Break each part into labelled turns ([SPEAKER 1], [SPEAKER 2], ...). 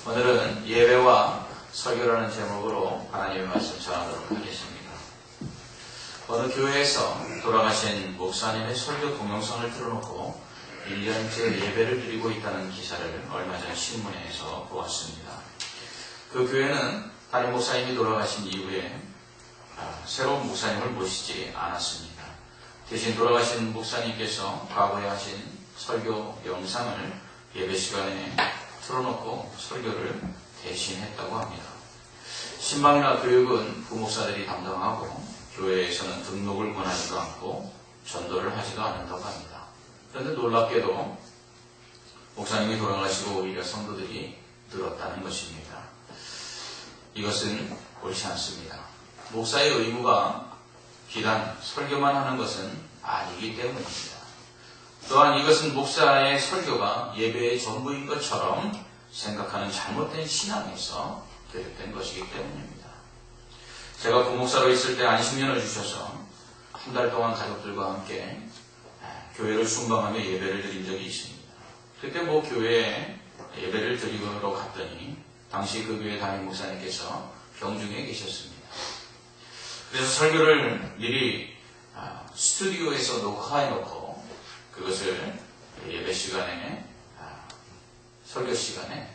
[SPEAKER 1] 오늘은 예배와 설교라는 제목으로 하나님의 말씀 전하도록 하겠습니다. 어느 교회에서 돌아가신 목사님의 설교 동영상을 틀어놓고 1년째 예배를 드리고 있다는 기사를 얼마 전 신문에서 보았습니다. 그 교회는 담임 목사님이 돌아가신 이후에 새로운 목사님을 모시지 않았습니다. 대신 돌아가신 목사님께서 과거에 하신 설교 영상을 예배 시간에 틀어놓고 설교를 대신했다고 합니다. 신방이나 교육은 부목사들이 담당하고 교회에서는 등록을 권하지도 않고 전도를 하지도 않는다고 합니다. 그런데 놀랍게도 목사님이 돌아가시고 오히려 성도들이 늘었다는 것입니다. 이것은 옳지 않습니다. 목사의 의무가 비단 설교만 하는 것은 아니기 때문입니다. 또한 이것은 목사의 설교가 예배의 전부인 것처럼 생각하는 잘못된 신앙에서 비롯된 것이기 때문입니다. 제가 부목사로 있을 때 안식년을 주셔서 한 달 동안 가족들과 함께 교회를 순방하며 예배를 드린 적이 있습니다. 그때 교회에 예배를 드리러 갔더니 당시 그 교회 담임 목사님께서 병중에 계셨습니다. 그래서 설교를 미리 스튜디오에서 녹화해놓고 그것을 예배 시간에 설교 시간에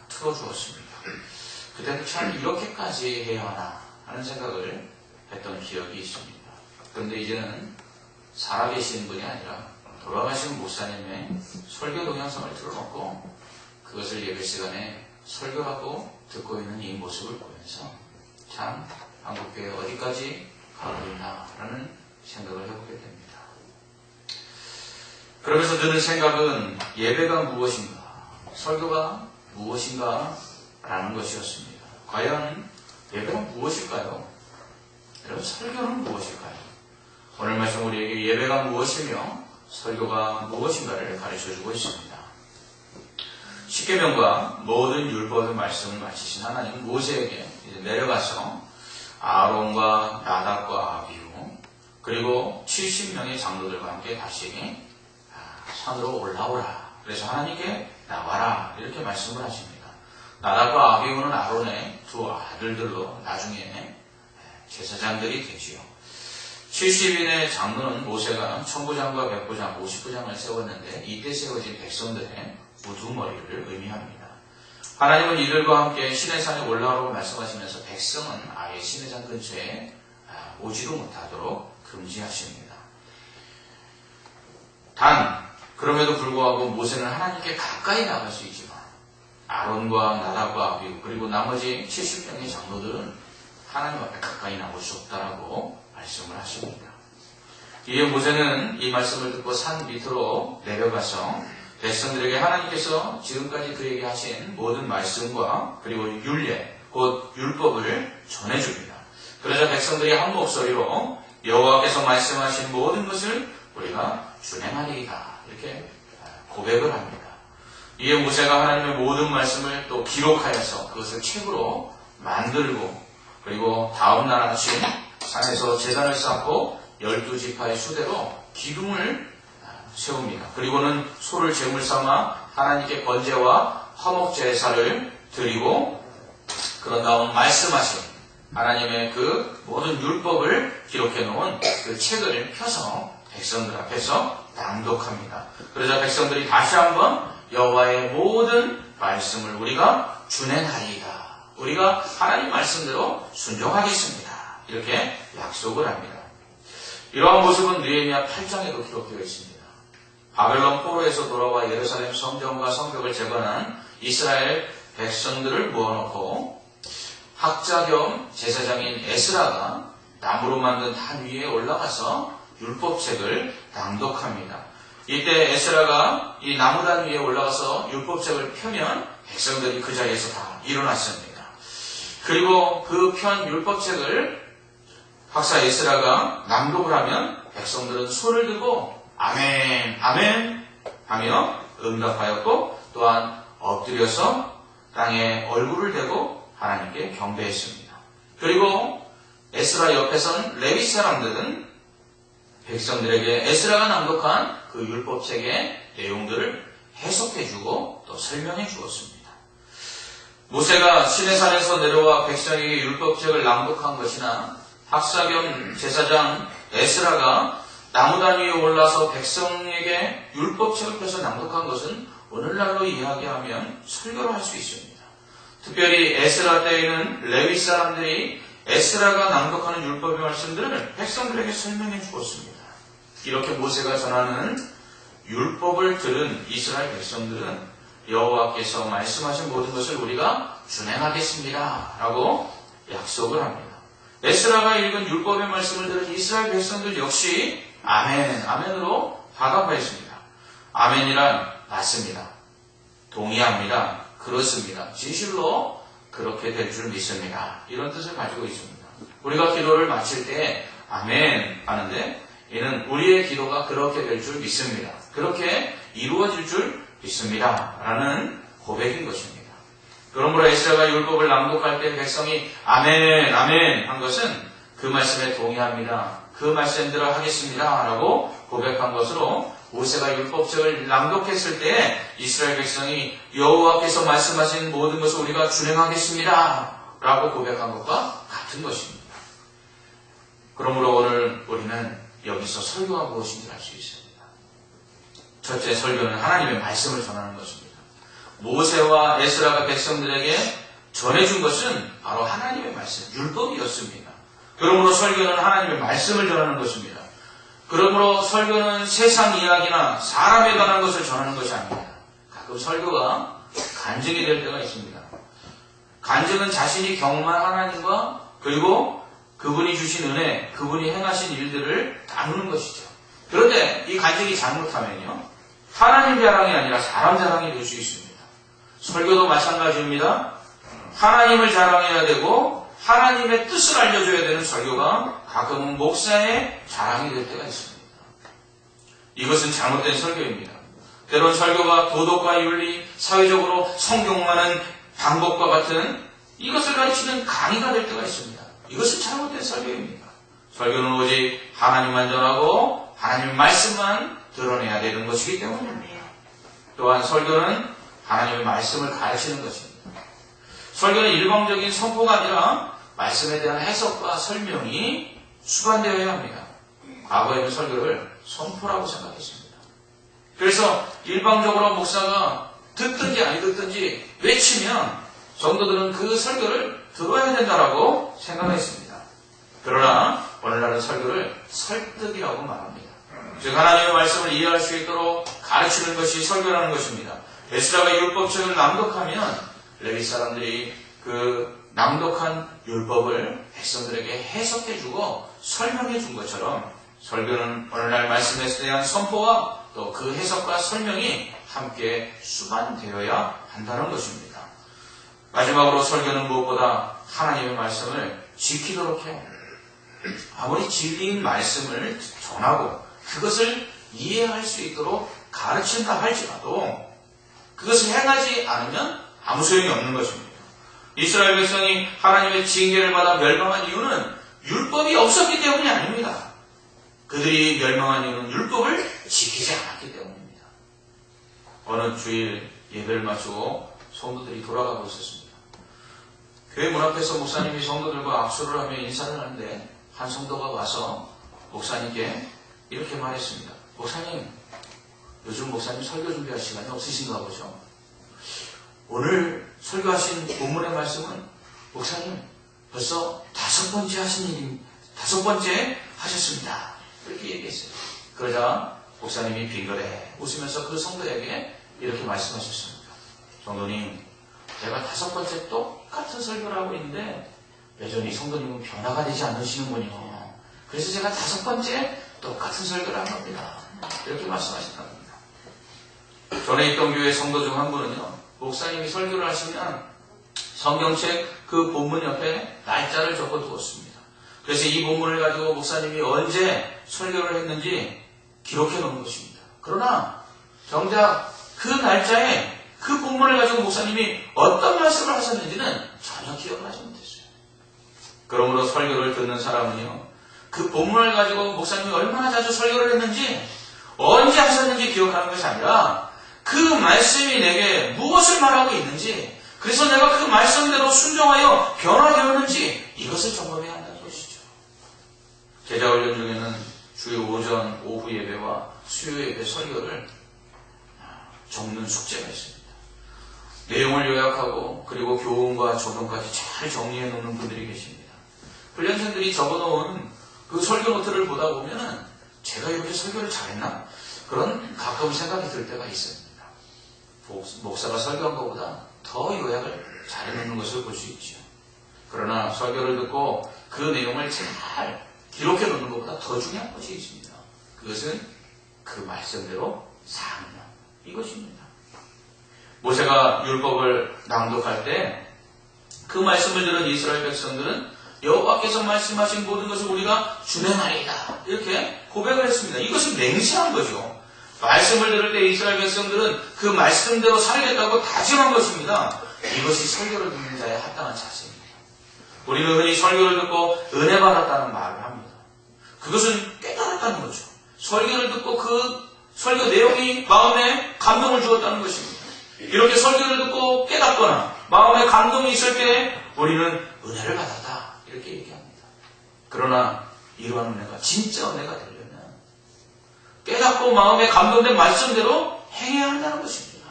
[SPEAKER 1] 틀어주었습니다. 그때도 참 이렇게까지 해야 하나 하는 생각을 했던 기억이 있습니다. 그런데 이제는 살아계신 분이 아니라 돌아가신 목사님의 설교 동영상을 틀어놓고 그것을 예배 시간에 설교하고 듣고 있는 이 모습을 보면서 참 한국교회 어디까지 가고 있나라는 생각을 해보게 됩니다. 그러면서 드는 생각은 예배가 무엇인가, 설교가 무엇인가 라는 것이었습니다. 과연 예배가 무엇일까요? 여러분, 설교는 무엇일까요? 오늘 말씀 우리에게 예배가 무엇이며 설교가 무엇인가를 가르쳐주고 있습니다. 십계명과 모든 율법의 말씀을 마치신 하나님은 모세에게 이제 내려가서 아론과 나답과 아비후 그리고 70명의 장로들과 함께 다시 산으로 올라오라. 그래서 하나님께 나와라. 이렇게 말씀을 하십니다. 나답과 아비후는 아론의 두 아들들로 나중에 제사장들이 되지요. 70인의 장로는 모세가 천부장과 백부장, 50부장을 세웠는데 이때 세워진 백성들의 우두머리를 의미합니다. 하나님은 이들과 함께 시내산에 올라오라고 말씀하시면서 백성은 아예 시내산 근처에 오지도 못하도록 금지하십니다. 그럼에도 불구하고 모세는 하나님께 가까이 나갈 수 있지만 아론과 나답과 아비후 그리고 나머지 70명의 장로들은 하나님 앞에 가까이 나올 수 없다라고 말씀을 하십니다. 이에 모세는 이 말씀을 듣고 산 밑으로 내려가서 백성들에게 하나님께서 지금까지 그에게 하신 모든 말씀과 그리고 율례, 곧 율법을 전해줍니다. 그러자 백성들이 한 목소리로 여호와께서 말씀하신 모든 것을 우리가 준행하리이다. 이렇게 고백을 합니다. 이에 모세가 하나님의 모든 말씀을 또 기록하여서 그것을 책으로 만들고 그리고 다음날 아침 산에서 제단을 쌓고 12지파의 수대로 기둥을 세웁니다. 그리고는 소를 제물 삼아 하나님께 번제와 화목 제사를 드리고 그런 다음 말씀하신 하나님의 그 모든 율법을 기록해 놓은 그 책을 펴서 백성들 앞에서 낭독합니다. 그러자 백성들이 다시 한번 여호와의 모든 말씀을 우리가 준행하리이다. 우리가 하나님 말씀대로 순종하겠습니다. 이렇게 약속을 합니다. 이러한 모습은 느헤미야 8장에도 기록되어 있습니다. 바벨론 포로에서 돌아와 예루살렘 성전과 성벽을 재건한 이스라엘 백성들을 모아놓고 학자 겸 제사장인 에스라가 나무로 만든 단 위에 올라가서 율법책을 낭독합니다. 이때 에스라가 이 나무단 위에 올라가서 율법책을 펴면 백성들이 그 자리에서 다 일어났습니다. 그리고 그 편 율법책을 학사 에스라가 낭독을 하면 백성들은 손을 들고 아멘, 아멘 하며 응답하였고 또한 엎드려서 땅에 얼굴을 대고 하나님께 경배했습니다. 그리고 에스라 옆에선 레위 사람들은 백성들에게 에스라가 낭독한 그 율법책의 내용들을 해석해주고 또 설명해 주었습니다. 모세가 시내산에서 내려와 백성에게 율법책을 낭독한 것이나 학사 겸 제사장 에스라가 나무단 위에 올라서 백성에게 율법책을 펴서 낭독한 것은 오늘날로 이야기하면 설교를 할 수 있습니다. 특별히 에스라 때에는 레위 사람들이 에스라가 낭독하는 율법의 말씀들을 백성들에게 설명해 주었습니다. 이렇게 모세가 전하는 율법을 들은 이스라엘 백성들은 여호와께서 말씀하신 모든 것을 우리가 준행하겠습니다 라고 약속을 합니다. 에스라가 읽은 율법의 말씀을 들은 이스라엘 백성들 역시 아멘, 아멘으로 화답하였습니다. 아멘이란 맞습니다. 동의합니다. 그렇습니다. 진실로 그렇게 될 줄 믿습니다. 이런 뜻을 가지고 있습니다. 우리가 기도를 마칠 때 아멘 하는데 이는 우리의 기도가 그렇게 될 줄 믿습니다. 그렇게 이루어질 줄 믿습니다. 라는 고백인 것입니다. 그러므로 에스라가 율법을 낭독할 때 백성이 아멘, 아멘 한 것은 그 말씀에 동의합니다. 그 말씀대로 하겠습니다. 라고 고백한 것으로 모세가 율법책을 낭독했을 때 이스라엘 백성이 여호와께서 말씀하신 모든 것을 우리가 준행하겠습니다. 라고 고백한 것과 같은 것입니다. 그러므로 오늘 우리는 여기서 설교가 무엇인지 알 수 있습니다. 첫째, 설교는 하나님의 말씀을 전하는 것입니다. 모세와 에스라가 백성들에게 전해준 것은 바로 하나님의 말씀, 율법이었습니다. 그러므로 설교는 하나님의 말씀을 전하는 것입니다. 그러므로 설교는 세상 이야기나 사람에 관한 것을 전하는 것이 아닙니다. 가끔 설교가 간증이 될 때가 있습니다. 간증은 자신이 경험한 하나님과 그리고 그분이 주신 은혜, 그분이 행하신 일들을 나누는 것이죠. 그런데 이 간증이 잘못하면요, 하나님 자랑이 아니라 사람 자랑이 될 수 있습니다. 설교도 마찬가지입니다. 하나님을 자랑해야 되고 하나님의 뜻을 알려줘야 되는 설교가 가끔은 목사의 자랑이 될 때가 있습니다. 이것은 잘못된 설교입니다. 때론 설교가 도덕과 윤리, 사회적으로 성경만은 방법과 같은 이것을 가르치는 강의가 될 때가 있습니다. 이것은 잘못된 설교입니다. 설교는 오직 하나님만 전하고 하나님의 말씀만 드러내야 되는 것이기 때문입니다. 또한 설교는 하나님의 말씀을 가르치는 것입니다. 설교는 일방적인 선포가 아니라 말씀에 대한 해석과 설명이 수반되어야 합니다. 과거에는 설교를 선포라고 생각했습니다. 그래서 일방적으로 목사가 듣든지 안 듣든지 외치면 성도들은 그 설교를 들어야 된다라고 생각했습니다. 그러나 오늘날은 설교를 설득이라고 말합니다. 즉 하나님의 말씀을 이해할 수 있도록 가르치는 것이 설교라는 것입니다. 에스라가 율법책을 낭독하면 레위 사람들이 그 낭독한 율법을 백성들에게 해석해주고 설명해준 것처럼 설교는 오늘날 말씀에 대한 선포와 또 그 해석과 설명이 함께 수반되어야 한다는 것입니다. 마지막으로 설교는 무엇보다 하나님의 말씀을 지키도록 해요. 아무리 진리인 말씀을 전하고 그것을 이해할 수 있도록 가르친다 할지라도 그것을 행하지 않으면 아무 소용이 없는 것입니다. 이스라엘 백성이 하나님의 징계를 받아 멸망한 이유는 율법이 없었기 때문이 아닙니다. 그들이 멸망한 이유는 율법을 지키지 않았기 때문입니다. 어느 주일 예배를 마치고 성도들이 돌아가고 있었습니다. 교회 문 앞에서 목사님이 성도들과 악수를 하며 인사를 하는데 한 성도가 와서 목사님께 이렇게 말했습니다. 목사님, 요즘 목사님 설교 준비할 시간이 없으신가 보죠? 오늘 설교하신 본문의 말씀은 목사님 벌써 5번째 하셨습니다. 이렇게 얘기했어요. 그러자 목사님이 빙그레 웃으면서 그 성도에게 이렇게 말씀하셨습니다. 성도님, 제가 5번째 똑같은 설교를 하고 있는데 여전히 성도님은 변화가 되지 않으시는군요. 그래서 제가 5번째 똑같은 설교를 한 겁니다. 이렇게 말씀하셨다 겁니다. 전에 있던 교회 성도 중 한 분은요, 목사님이 설교를 하시면 성경책 그 본문 옆에 날짜를 적어 두었습니다. 그래서 이 본문을 가지고 목사님이 언제 설교를 했는지 기록해 놓은 것입니다. 그러나 정작 그 날짜에 그 본문을 가지고 목사님이 어떤 말씀을 하셨는지는 전혀 기억을 하지 못했어요. 그러므로 설교를 듣는 사람은요, 그 본문을 가지고 목사님이 얼마나 자주 설교를 했는지 언제 하셨는지 기억하는 것이 아니라 그 말씀이 내게 무엇을 말하고 있는지 그래서 내가 그 말씀대로 순종하여 변화되었는지 이것을 점검해야 한다는 것이죠. 제자훈련 중에는 주요 오전, 오후 예배와 수요 예배 설교를 적는 숙제가 있습니다. 내용을 요약하고 그리고 교훈과 적용까지 잘 정리해 놓는 분들이 계십니다. 훈련생들이 적어놓은 그 설교 노트를 보다 보면은 제가 이렇게 설교를 잘했나? 그런 가끔 생각이 들 때가 있습니다. 목사가 설교한 것보다 더 요약을 잘해놓는 것을 볼 수 있죠. 그러나 설교를 듣고 그 내용을 잘 기록해 놓는 것보다 더 중요한 것이 있습니다. 그것은 그 말씀대로 사는 이것입니다. 모세가 율법을 낭독할 때 그 말씀을 들은 이스라엘 백성들은 여호와께서 말씀하신 모든 것을 우리가 준행하리이다 이렇게 고백을 했습니다. 이것은 맹세한 거죠. 말씀을 들을 때 이스라엘 백성들은 그 말씀대로 살겠다고 다짐한 것입니다. 이것이 설교를 듣는 자의 합당한 자세입니다. 우리는 흔히 설교를 듣고 은혜 받았다는 말을 합니다. 그것은 깨달았다는 거죠. 설교를 듣고 그 설교 내용이 마음에 감동을 주었다는 것입니다. 이렇게 설교를 듣고 깨닫거나 마음에 감동이 있을 때 우리는 은혜를 받았다 이렇게 얘기합니다. 그러나 이러한 은혜가 진짜 은혜가 되려면 깨닫고 마음에 감동된 말씀대로 행해야 한다는 것입니다.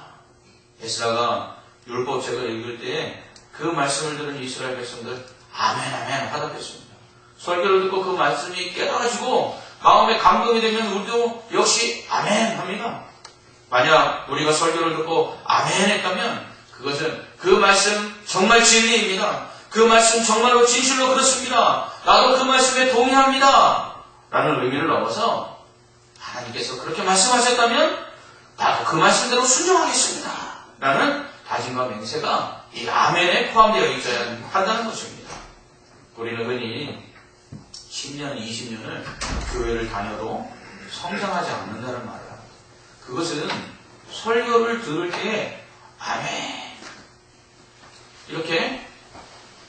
[SPEAKER 1] 에스라가 율법책을 읽을 때 그 말씀을 들은 이스라엘 백성들 아멘 아멘 화답했습니다. 설교를 듣고 그 말씀이 깨달아지고 마음에 감동이 되면 우리도 역시 아멘 합니다. 만약 우리가 설교를 듣고 아멘 했다면 그것은 그 말씀 정말 진리입니다. 그 말씀 정말로 진실로 그렇습니다. 나도 그 말씀에 동의합니다. 라는 의미를 넘어서 하나님께서 그렇게 말씀하셨다면 나도 그 말씀대로 순종하겠습니다. 라는 다짐과 맹세가 이 아멘에 포함되어 있어야 한다는 것입니다. 우리는 흔히 10년, 20년을 교회를 다녀도 성장하지 않는다는 말을 합니다. 그것은 설교를 들을 때 아멘 이렇게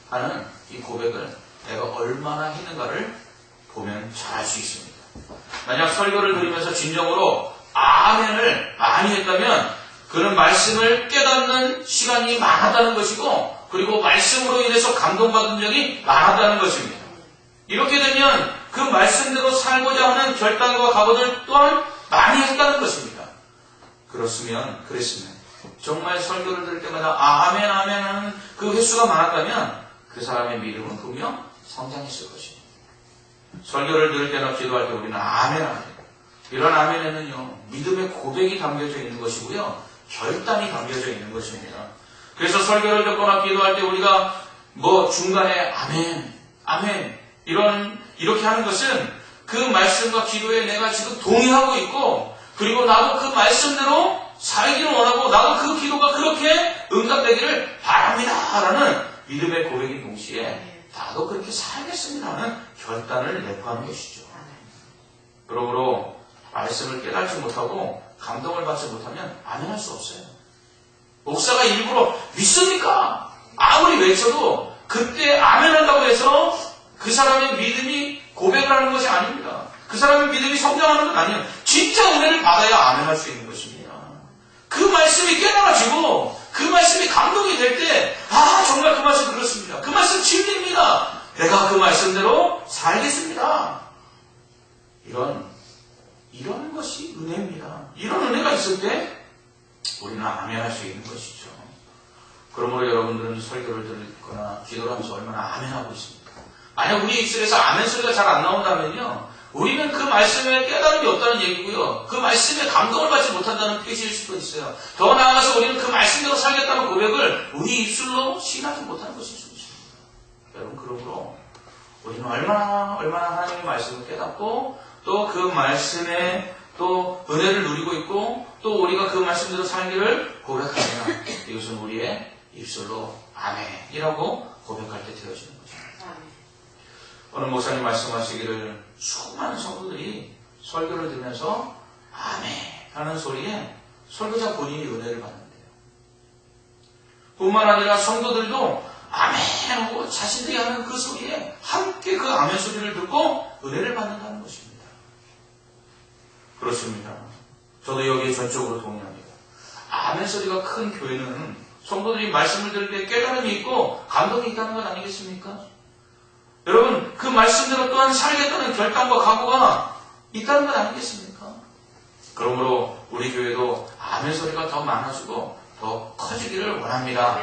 [SPEAKER 1] 하는 이 고백을 내가 얼마나 했는가를 보면 잘 알 수 있습니다. 만약 설교를 들으면서 진정으로 아멘을 많이 했다면 그는 말씀을 깨닫는 시간이 많았다는 것이고 그리고 말씀으로 인해서 감동받은 적이 많았다는 것입니다. 이렇게 되면 그 말씀대로 살고자 하는 결단과 각오를 또한 많이 했다는 것입니다. 그랬으면 정말 설교를 들을 때마다 아멘 아멘 하는 그 횟수가 많았다면 그 사람의 믿음은 분명 성장했을 것입니다. 설교를 들을 때나 기도할 때 우리는 아멘 아멘 이런 아멘에는요 믿음의 고백이 담겨져 있는 것이고요 결단이 담겨져 있는 것입니다. 그래서 설교를 듣거나 기도할 때 우리가 중간에 아멘 아멘 이렇게 하는 것은 그 말씀과 기도에 내가 지금 동의하고 있고 그리고 나도 그 말씀대로 살기를 원하고 나도 그 기도가 그렇게 응답되기를 바랍니다 라는 믿음의 고백인 동시에 나도 그렇게 살겠습니다 하는 결단을 내포하는 것이죠. 그러므로 말씀을 깨닫지 못하고 감동을 받지 못하면 아멘할 수 없어요. 목사가 일부러 믿습니까? 아무리 외쳐도 그때 아멘한다고 해서 그 사람의 믿음이 고백을 하는 것이 아닙니다. 그 사람의 믿음이 성장하는 건 아니에요. 진짜 은혜를 받아야 아멘할 수 있는 것입니다. 그 말씀이 깨달아지고 그 말씀이 감동이 될 때 정말 그 말씀 그렇습니다. 그 말씀 진리입니다. 내가 그 말씀대로 살겠습니다. 이런 것이 은혜입니다. 이런 은혜가 있을 때 우리는 아멘할 수 있는 것이죠. 그러므로 여러분들은 설교를 듣거나 기도를 하면서 얼마나 아멘하고 있습니다. 만약 우리 입술에서 아멘 소리가 잘 안 나온다면요 우리는 그 말씀에 깨달음이 없다는 얘기고요 그 말씀에 감동을 받지 못한다는 뜻일 수도 있어요. 더 나아가서 우리는 그 말씀대로 살겠다는 고백을 우리 입술로 시인하지 못하는 것일 수도 있습니다. 여러분 그러므로 우리는 얼마나 하나님의 말씀을 깨닫고 또 그 말씀에 또 은혜를 누리고 있고 또 우리가 그 말씀대로 살기를 고백하면 이것은 우리의 입술로 아멘이라고 고백할 때 되어지는 거죠. 오늘 목사님 말씀하시기를 수많은 성도들이 설교를 들으면서 아멘 하는 소리에 설교자 본인이 은혜를 받는데요. 뿐만 아니라 성도들도 아멘 하고 자신들이 하는 그 소리에 함께 그 아멘 소리를 듣고 은혜를 받는다는 것입니다. 그렇습니다. 저도 여기에 전적으로 동의합니다. 아멘 소리가 큰 교회는 성도들이 말씀을 들을 때 깨달음이 있고 감동이 있다는 것 아니겠습니까? 여러분, 그 말씀대로 또한 살겠다는 결단과 각오가 있다는 것 아니겠습니까? 그러므로 우리 교회도 아멘 소리가 더 많아지고 더 커지기를 원합니다.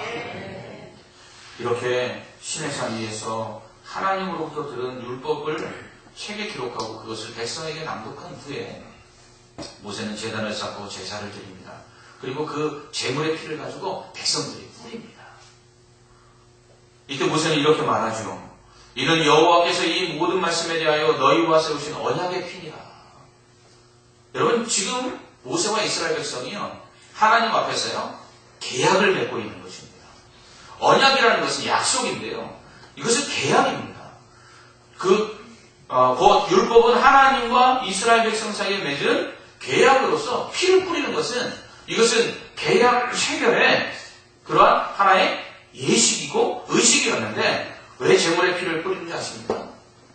[SPEAKER 1] 이렇게 신의 산 위에서 하나님으로부터 들은 율법을 책에 기록하고 그것을 백성에게 낭독한 후에 모세는 제단을 쌓고 제사를 드립니다. 그리고 그 제물의 피를 가지고 백성들이 뿌립니다. 이때 모세는 이렇게 말하죠. 이는 여호와께서 이 모든 말씀에 대하여 너희와 세우신 언약의 피니라. 여러분, 지금 모세와 이스라엘 백성이요, 하나님 앞에서요 계약을 맺고 있는 것입니다. 언약이라는 것은 약속인데요, 이것은 계약입니다. 그 율법은 하나님과 이스라엘 백성 사이에 맺은 계약으로서 피를 뿌리는 것은, 이것은 계약 체결의 그러한 하나의 예식이고 의식이었는데 왜 제물의 피를 뿌리는지 아십니까?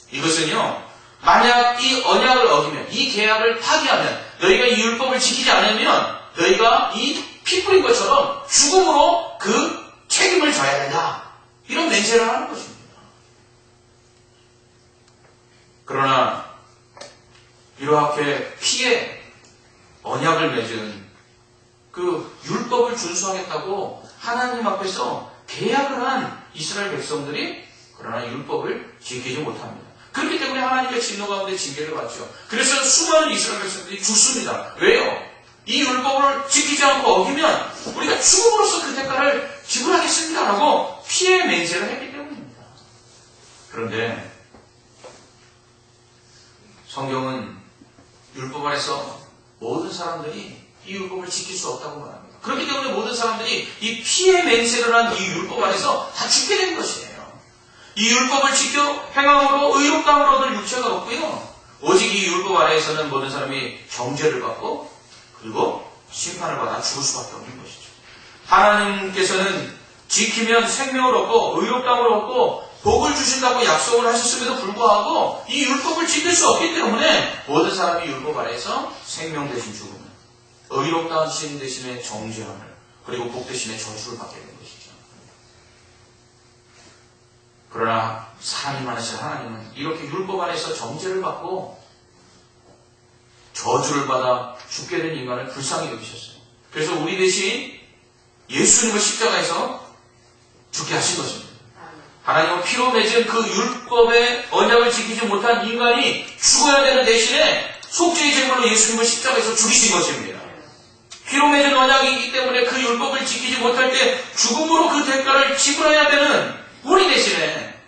[SPEAKER 1] 이것은요, 만약 이 언약을 어기면, 이 계약을 파기하면, 너희가 이 율법을 지키지 않으면 너희가 이 피 뿌린 것처럼 죽음으로 그 책임을 져야 된다, 이런 맹세를 하는 것입니다. 그러나 이렇게 피의 언약을 맺은 그 율법을 준수하겠다고 하나님 앞에서 계약을 한 이스라엘 백성들이 그러나 율법을 지키지 못합니다. 그렇기 때문에 하나님의 진노 가운데 징계를 받죠. 그래서 수많은 이스라엘 백성들이 죽습니다. 왜요? 이 율법을 지키지 않고 어기면 우리가 죽음으로써 그 대가를 지불하겠습니다라고 피의 맹세를 했기 때문입니다. 그런데 성경은 율법 안에서 모든 사람들이 이 율법을 지킬 수 없다고 말합니다. 그렇기 때문에 모든 사람들이 이 피의 맹세를 한 이 율법 안에서 다 죽게 된 것이에요. 이 율법을 지켜 행함으로 의롭다함을 얻을 육체가 없고요, 오직 이 율법 아래에서는 모든 사람이 정죄를 받고 그리고 심판을 받아 죽을 수밖에 없는 것이죠. 하나님께서는 지키면 생명을 얻고 의롭다함을 얻고 복을 주신다고 약속을 하셨음에도 불구하고 이 율법을 지킬 수 없기 때문에 모든 사람이 율법 아래에서 생명 대신 죽음을, 의롭다하신 대신에 정죄함을, 그리고 복 대신에 저주를 받게 된 것이죠. 그러나 사랑이 많으신 하나님은 이렇게 율법 안에서 정죄를 받고 저주를 받아 죽게 된 인간을 불쌍히 여기셨어요. 그래서 우리 대신 예수님을 십자가에서 죽게 하신 것입니다. 하나님은 피로 맺은 그 율법의 언약을 지키지 못한 인간이 죽어야 되는 대신에 속죄의 제물로 예수님을 십자가에서 죽이신 것입니다. 피로 맺은 언약이기 때문에 그 율법을 지키지 못할 때 죽음으로 그 대가를 지불해야 되는 우리 대신에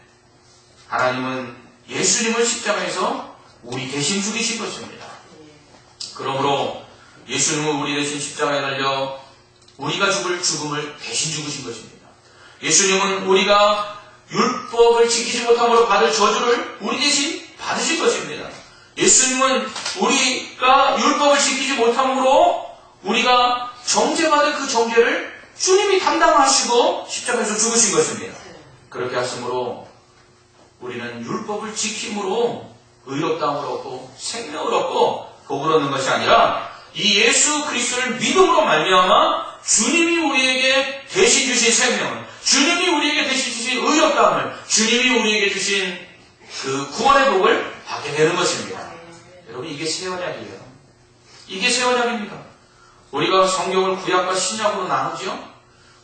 [SPEAKER 1] 하나님은 예수님을 십자가에서 우리 대신 죽이신 것입니다. 그러므로 예수님은 우리 대신 십자가에 달려 우리가 죽을 죽음을 대신 죽으신 것입니다. 예수님은 우리가 율법을 지키지 못함으로 받을 저주를 우리 대신 받으실 것입니다. 예수님은 우리가 율법을 지키지 못함으로 우리가 정죄받을 그 정죄를 주님이 담당하시고 십자가에서 죽으신 것입니다. 그렇게 하심으로 우리는 율법을 지킴으로 의롭다함을 얻고 생명을 얻고 복을 얻는 것이 아니라 이 예수 그리스도를 믿음으로 말미암아 주님이 우리에게 대신 주신 생명을, 주님이 우리에게 대신 주신 의롭다함을, 주님이 우리에게 주신 그 구원의 복을 받게 되는 것입니다. 여러분, 이게 새 언약이에요. 이게 새 언약입니다. 우리가 성경을 구약과 신약으로 나누죠.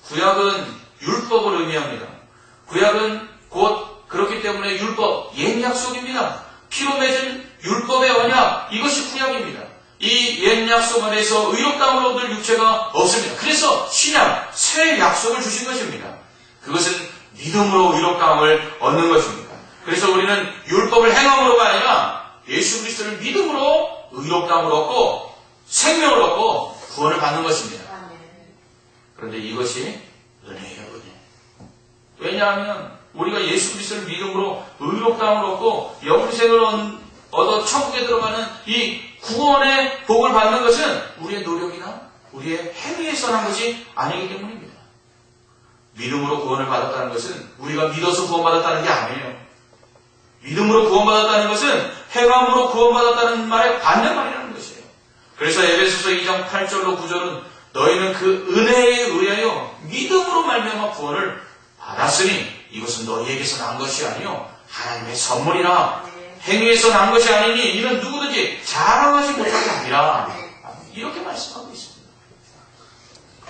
[SPEAKER 1] 구약은 율법을 의미합니다. 구약은 곧 그렇기 때문에 율법, 옛 약속입니다. 피로 맺은 율법의 언약, 이것이 구약입니다. 이 옛 약속 안에서 의롭다함을 얻을 육체가 없습니다. 그래서 신약, 새 약속을 주신 것입니다. 그것은 믿음으로 의롭다함을 얻는 것입니다. 그래서 우리는 율법을 행함으로가 아니라 예수 그리스도를 믿음으로 의롭다함을 얻고 생명을 얻고 구원을 받는 것입니다. 그런데 이것이 은혜예요, 은혜. 왜냐하면 우리가 예수 그리스도를 믿음으로 의롭다함을 얻고 영생을 얻어 천국에 들어가는 이 구원의 복을 받는 것은 우리의 노력이나 우리의 행위에서 난 것이 아니기 때문입니다. 믿음으로 구원을 받았다는 것은 우리가 믿어서 구원받았다는 게 아니에요. 믿음으로 구원받았다는 것은 행함으로 구원받았다는 말의 반대말이라는 것이에요. 그래서 에베소서 2장 8절로 9절은 너희는 그 은혜에 의하여 믿음으로 말미암아 구원을 받았으니 이것은 너희에게서 난 것이 아니요 하나님의 선물이라. 행위에서 난 것이 아니니 이는 누구든지 자랑하지 못할 게 아니라. 이렇게 말씀하고 있습니다.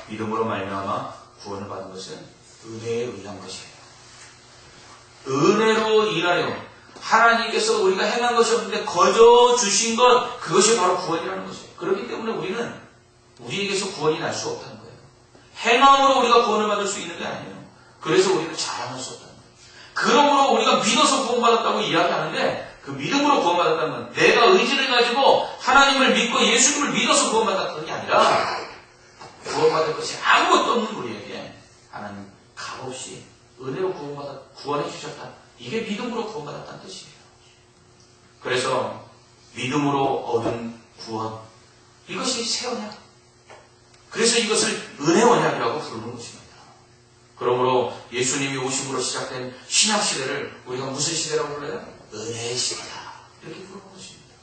[SPEAKER 1] 믿음으로 말미암아 구원을 받은 것은 은혜에 의한 것이에요. 은혜로 인하여 하나님께서 우리가 행한 것이 없는데 거저 주신 것, 그것이 바로 구원이라는 것이에요. 그렇기 때문에 우리는 우리에게서 구원이 날 수 없다는 거예요. 행함으로 우리가 구원을 받을 수 있는 게 아니에요. 그래서 우리는 자랑할 수 없다는 거예요. 그러므로 우리가 믿어서 구원받았다고 이야기하는데 그 믿음으로 구원받았다는 건 내가 의지를 가지고 하나님을 믿고 예수님을 믿어서 구원받았다는 게 아니라 구원받을 것이 아무것도 없는 우리에게 하나님 값없이 은혜로 구원해 주셨다. 이게 믿음으로 구원받았다는 뜻이에요. 그래서 믿음으로 얻은 구원, 이것이 새 언약. 그래서 이것을 은혜 언약이라고 부르는 것입니다. 그러므로 예수님이 오심으로 시작된 신약 시대를 우리가 무슨 시대라고 불러요? 은혜의 시대다. 이렇게 부르는 것입니다.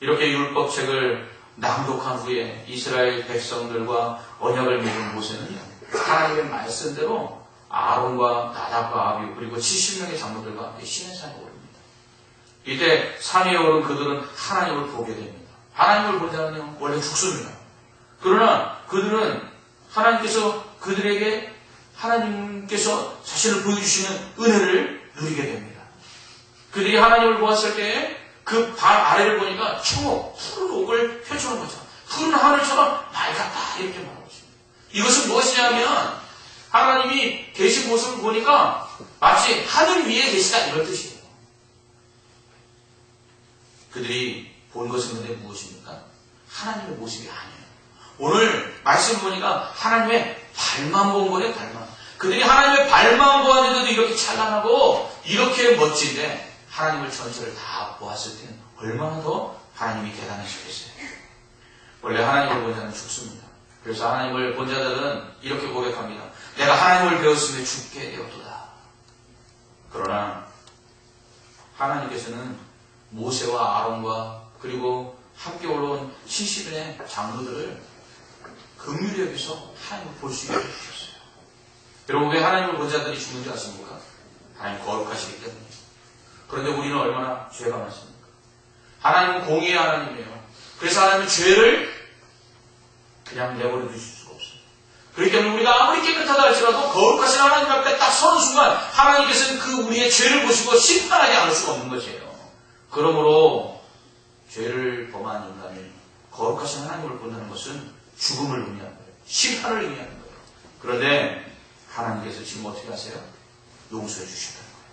[SPEAKER 1] 이렇게 율법책을 낭독한 후에 이스라엘 백성들과 언약을 맺은 모세는요, 하나님의 말씀대로 아론과 나답과 아비후 그리고 70명의 장로들과 함께 시내산에 오릅니다. 이때 산에 오른 그들은 하나님을 보게 됩니다. 하나님을 본 자는요 원래 죽습니다. 그러나 그들은 하나님께서 자신을 보여주시는 은혜를 누리게 됩니다. 그들이 하나님을 보았을 때 그 발 아래를 보니까 청옥, 푸른 옥을 펼쳐놓은 거죠. 푸른 하늘처럼 맑았다 이렇게 말하고 있습니다. 이것은 무엇이냐면 하나님이 계신 모습을 보니까 마치 하늘 위에 계시다 이런 뜻이에요. 그들이 본 것은 근데 무엇입니까? 하나님의 모습이 아니에요. 오늘 말씀 보니까 하나님의 발만 본 거예요. 발만. 그들이 하나님의 발만 보았는데도 이렇게 찬란하고 이렇게 멋진데 하나님을 전체를 다 보았을 때는 얼마나 더 하나님이 대단하시겠어요. 원래 하나님을 본 자는 죽습니다. 그래서 하나님을 본 자들은 이렇게 고백합니다. 내가 하나님을 배웠으면 죽게 되었도다. 그러나 하나님께서는 모세와 아론과 그리고 함께 올라온 70인의 장로들을 긍휼히 여기서 하나님을 볼 수 있게 해주셨어요. 여러분 왜 하나님을 본 자들이 죽는지 아십니까? 하나님 거룩하시기 때문에. 그런데 우리는 얼마나 죄가 많습니까? 하나님은 공의의 하나님이에요. 그래서 하나님은 죄를 그냥 내버려 두실 수가 없어요. 그렇기 때문에 우리가 아무리 깨끗하다 할지라도 거룩하신 하나님 앞에 딱 서는 순간 하나님께서는 그 우리의 죄를 보시고 심판하지 않을 수가 없는 것이에요. 그러므로 죄를 범한 인간을 거룩하신 하나님을 본다는 것은 죽음을 의미하는 거예요. 심판을 의미하는 거예요. 그런데 하나님께서 지금 어떻게 하세요? 용서해 주셨다는 거예요.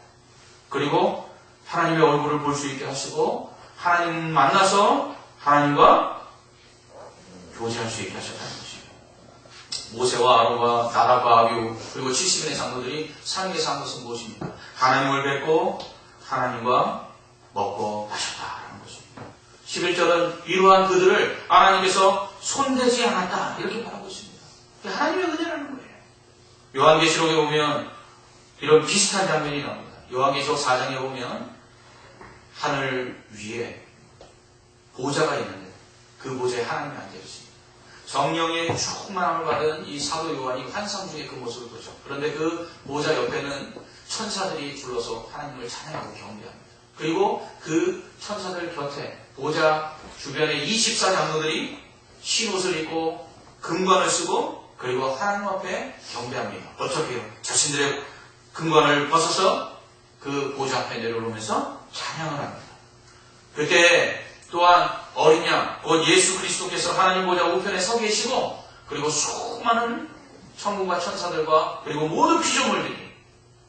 [SPEAKER 1] 그리고 하나님의 얼굴을 볼 수 있게 하시고 하나님 만나서 하나님과 교제할 수 있게 하셨다는 것이에요. 모세와 아론과 나답과 아비후 그리고 70인의 장로들이 산에서 한 것은 무엇입니까? 하나님을 뵙고 하나님과 먹고 마셨다라는 것입니다. 11절은 이러한 그들을 하나님께서 손대지 않았다 이렇게 말하고 있습니다. 하나님의 은혜라는 거예요. 요한계시록에 보면 이런 비슷한 장면이 나옵니다. 요한계시록 4장에 보면 하늘 위에 보좌가 있는데 그 보좌에 하나님이 앉아 계십니다. 성령의 충만함을 받은 이 사도 요한이 환상 중에 그 모습을 보죠. 그런데 그 보좌 옆에는 천사들이 둘러서 하나님을 찬양하고 경배합니다. 그리고 그 천사들 곁에 보좌 주변에 24장로들이 흰 옷을 입고 금관을 쓰고 그리고 하나님 앞에 경배합니다. 어떻게 해요? 자신들의 금관을 벗어서 그 보좌 앞에 내려오면서 찬양을 합니다. 그때 또한 어린 양, 곧 예수 그리스도께서 하나님 보좌 우편에 서 계시고 그리고 수많은 천군과 천사들과 그리고 모든 피조물들이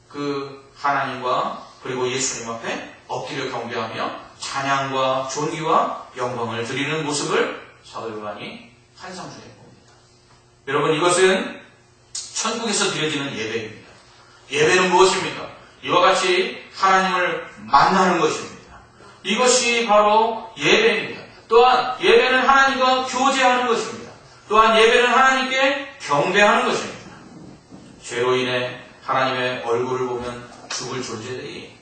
[SPEAKER 1] 그 하나님과 그리고 예수님 앞에 엎드려 경배하며 찬양과 존귀와 영광을 드리는 모습을 사도 요한이 환상 중에 봅니다. 여러분 이것은 천국에서 드려지는 예배입니다. 예배는 무엇입니까? 이와 같이 하나님을 만나는 것입니다. 이것이 바로 예배입니다. 또한 예배는 하나님과 교제하는 것입니다. 또한 예배는 하나님께 경배하는 것입니다. 죄로 인해 하나님의 얼굴을 보면 죽을 존재들이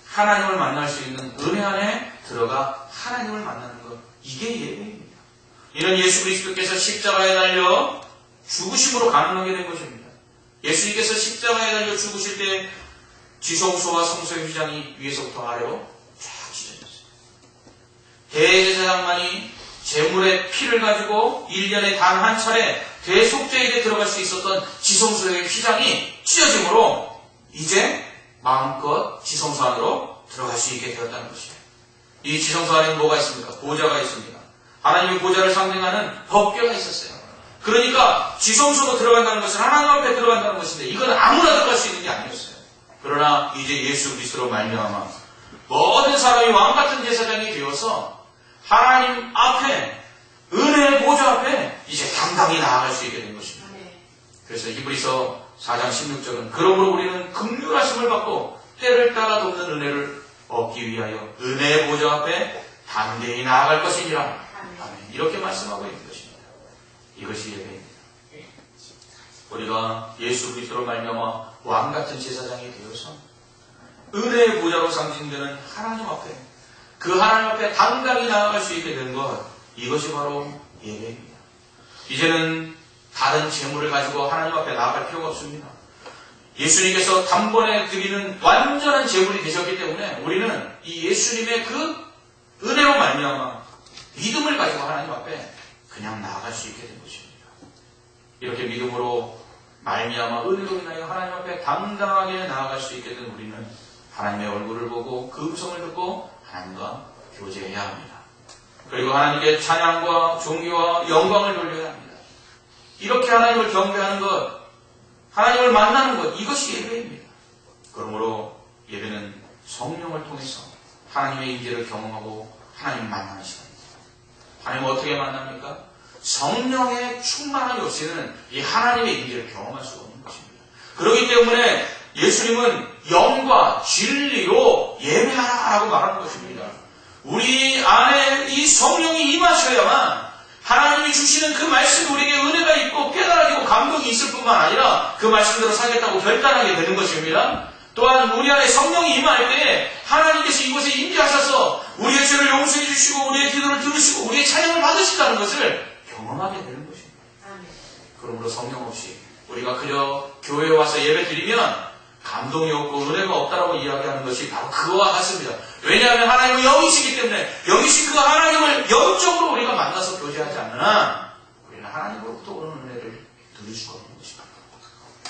[SPEAKER 1] 하나님을 만날 수 있는 은혜 안에 들어가 하나님을 만나는 것, 이게 예배입니다. 이는 예수 그리스도께서 십자가에 달려 죽으심으로 가능하게 된 것입니다. 예수님께서 십자가에 달려 죽으실 때 지성소와 성소의 휘장이 위에서부터 아래로 쫙 찢어졌어요. 대제사장만이 제물의 피를 가지고 1년에 단 한 차례 대속죄일에 들어갈 수 있었던 지성소의 휘장이 찢어짐으로 이제 마음껏 지성소 안으로 들어갈 수 있게 되었다는 것이에요. 이 지성소 안에는 뭐가 있습니까? 보좌가 있습니다. 하나님의 보좌를 상징하는 법궤가 있었어요. 그러니까 지성소로 들어간다는 것은 하나님 앞에 들어간다는 것인데 이건 아무나 들어갈 수 있는 게 아니었어요. 그러나 이제 예수 그리스도로 말미암아 모든 사람이 왕같은 제사장이 되어서 하나님 앞에 은혜의 보좌 앞에 이제 당당히 나아갈 수 있게 된 것입니다. 그래서 히브리서 4장 16절은 그러므로 우리는 긍휼하심을 받고 때를 따라 돕는 은혜를 얻기 위하여 은혜의 보좌 앞에 담대히 나아갈 것이니라. 아멘. 이렇게 말씀하고 있는 것입니다. 이것이 예배입니다. 우리가 예수 그리스도로 말미암아 왕같은 제사장이 되어서 은혜의 보좌로 상징되는 하나님 앞에 그 하나님 앞에 당당히 나아갈 수 있게 된 것, 이것이 바로 예배입니다. 이제는 다른 재물을 가지고 하나님 앞에 나아갈 필요가 없습니다. 예수님께서 단번에 드리는 완전한 재물이 되셨기 때문에 우리는 이 예수님의 그 은혜로 말미암아 믿음을 가지고 하나님 앞에 그냥 나아갈 수 있게 된 것입니다. 이렇게 믿음으로 말미암아 은혜로 인하여 하나님 앞에 당당하게 나아갈 수 있게 된 우리는 하나님의 얼굴을 보고 그 음성을 듣고 하나님과 교제해야 합니다. 그리고 하나님께 찬양과 존귀와 영광을 돌려야 합니다. 이렇게 하나님을 경배하는 것, 하나님을 만나는 것, 이것이 예배입니다. 그러므로 예배는 성령을 통해서 하나님의 임재를 경험하고 하나님을 만나는 시간입니다. 하나님을 어떻게 만납니까? 성령의 충만함이 없이는 이 하나님의 임재를 경험할 수가 없는 것입니다. 그렇기 때문에 예수님은 영과 진리로 예배하라라고 말하는 것입니다. 우리 안에 이 성령이 임하셔야만 하나님이 주시는 그 말씀이 우리에게 은혜가 있고 깨달아지고 감동이 있을 뿐만 아니라 그 말씀대로 살겠다고 결단하게 되는 것입니다. 또한 우리 안에 성령이 임할 때 하나님께서 이곳에 임재하셔서 우리의 죄를 용서해 주시고 우리의 기도를 들으시고 우리의 찬양을 받으신다는 것을 경험하게 되는 것입니다. 그러므로 성령 없이 우리가 그저 교회에 와서 예배 드리면 감동이 없고 은혜가 없다라고 이야기하는 것이 바로 그거와 같습니다. 왜냐하면 하나님은 영이시기 때문에 영이신 그 하나님을 영적으로 우리가 만나서 교제하지 않으나 우리는 하나님으로부터 오는 은혜를 누릴 수가 없는 것입니다.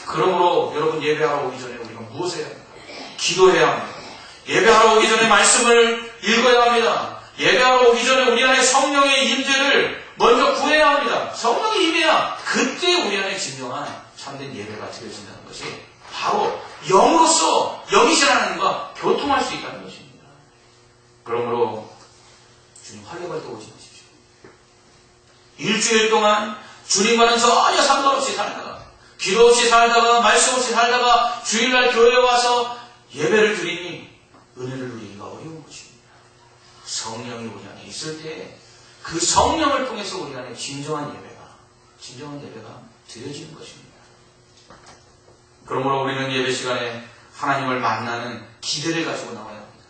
[SPEAKER 1] 그러므로 여러분 예배하러 오기 전에 우리가 무엇을 해야 합니까? 기도해야 합니다. 예배하러 오기 전에 말씀을 읽어야 합니다. 예배하러 오기 전에 우리 안에 성령의 임재를 먼저 구해야 합니다. 성령이 임해야 그때 우리 안에 진정한 참된 예배가 드려진다는 것이 바로 영으로서 영이신 하나님과 교통할 수 있다는 것입니다. 그러므로 주님 활력을 또 오지 마십시오. 일주일 동안 주님과는 전혀 상관없이 살다가 기도 없이 살다가 말씀 없이 살다가 주일날 교회에 와서 예배를 드리니 은혜를 누리기가 어려운 것입니다. 성령이 우리 안에 있을 때 그 성령을 통해서 우리 안에 진정한 예배가 드려지는 것입니다. 그러므로 우리는 예배 시간에 하나님을 만나는 기대를 가지고 나와야 합니다.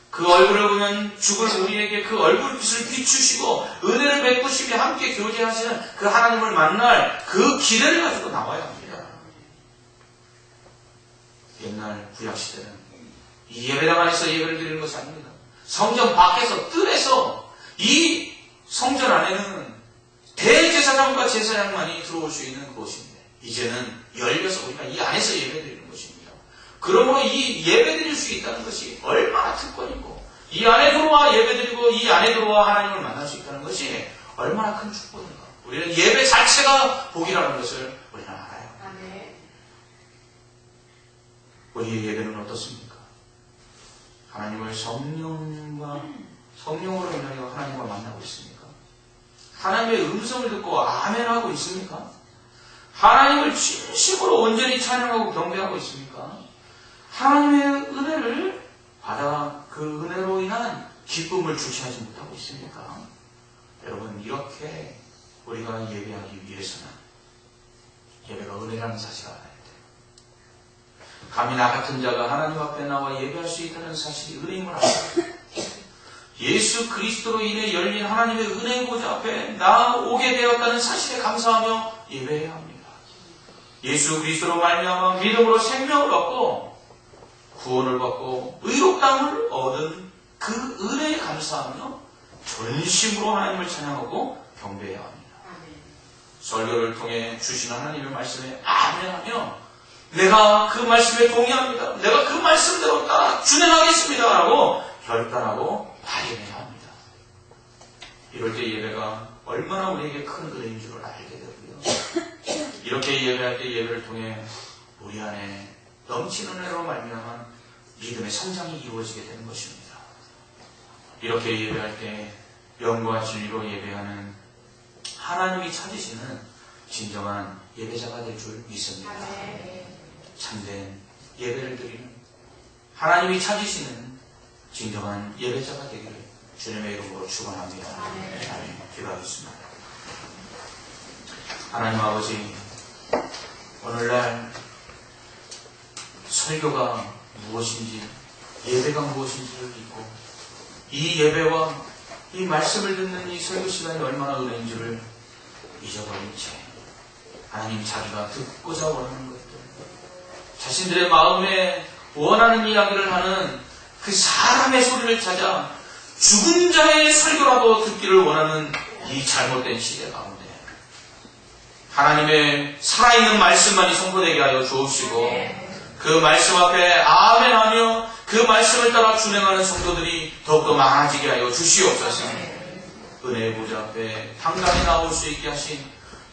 [SPEAKER 1] 그 얼굴을 보면 죽을 우리에게 그 얼굴빛을 비추시고 은혜를 베푸시며 함께 교제하시는 그 하나님을 만날 그 기대를 가지고 나와야 합니다. 옛날 구약시대는 이 예배당 안에서 예배를 드리는 것이 아닙니다. 성전 밖에서 뜰에서 이 성전 안에는 대제사장과 제사장만이 들어올 수 있는 곳입니다. 이제는 열려서 우리가 이 안에서 예배드리는 것입니다. 그러므로 이 예배드릴 수 있다는 것이 얼마나 특권이고 이 안에 들어와 예배드리고 이 안에 들어와 하나님을 만날 수 있다는 것이 얼마나 큰 축복인가. 우리는 예배 자체가 복이라는 것을 우리는 알아요. 우리의 예배는 어떻습니까? 하나님을 성령으로 인하여 하나님과 만나고 있습니까? 하나님의 음성을 듣고 아멘하고 있습니까? 하나님을 진심으로 온전히 찬양하고 경배하고 있습니까? 하나님의 은혜를 받아 그 은혜로 인한 기쁨을 주체하지 못하고 있습니까? 여러분, 이렇게 우리가 예배하기 위해서는 예배가 은혜라는 사실을 알아야 돼요. 감히 나 같은 자가 하나님 앞에 나와 예배할 수 있다는 사실이 은혜임을 알아야 돼요. 예수 그리스도로 인해 열린 하나님의 은혜 보좌 앞에 나오게 되었다는 사실에 감사하며 예배해야 합니다. 예수 그리스도로 말미암아 믿음으로 생명을 얻고 구원을 받고 의롭다함을 얻은 그 은혜에 감사하며 전심으로 하나님을 찬양하고 경배해야 합니다. 설교를 통해 주시는 하나님의 말씀에 아멘하며 내가 그 말씀에 동의합니다. 내가 그 말씀대로 따라 준행하겠습니다. 라고 결단하고 발현해야 합니다. 이럴 때 예배가 얼마나 우리에게 큰 은혜인 줄을 알게 되고요. 이렇게 예배할 때 예배를 통해 우리 안에 넘치는 은혜로 말미암아 믿음의 성장이 이루어지게 되는 것입니다. 이렇게 예배할 때 영과 진리로 예배하는 하나님이 찾으시는 진정한 예배자가 될 줄 믿습니다. 참된 예배를 드리는 하나님이 찾으시는 진정한 예배자가 되기를 주님의 이름으로 축원합니다. 아멘. 기도하겠습니다. 하나님 아버지, 오늘날 설교가 무엇인지, 예배가 무엇인지를 믿고 이 예배와 이 말씀을 듣는 이 설교 시간이 얼마나 은혜인지를 잊어버린 채 하나님 자기가 듣고자 원하는 것들, 자신들의 마음에 원하는 이야기를 하는 그 사람의 소리를 찾아 죽은 자의 설교라도 듣기를 원하는 이 잘못된 시대 가운데 하나님의 살아있는 말씀만이 선포되게 하여 주옵시고 그 말씀 앞에 아멘하며 그 말씀을 따라 준행하는 성도들이 더욱더 많아지게 하여 주시옵소서. 은혜의 보좌 앞에 당당히 나올 수 있게 하신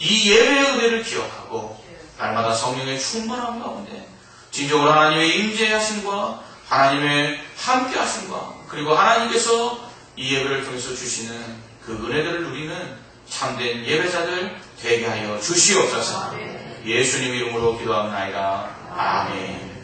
[SPEAKER 1] 이 예배의 은혜를 기억하고 날마다 성령의 충만함 가운데 진정으로 하나님의 임재하심과 하나님의 함께하심과 그리고 하나님께서 이 예배를 통해서 주시는 그 은혜들을 누리는 참된 예배자들 되게 하여 주시옵소서. 예수님 이름으로 기도합니다. 아멘.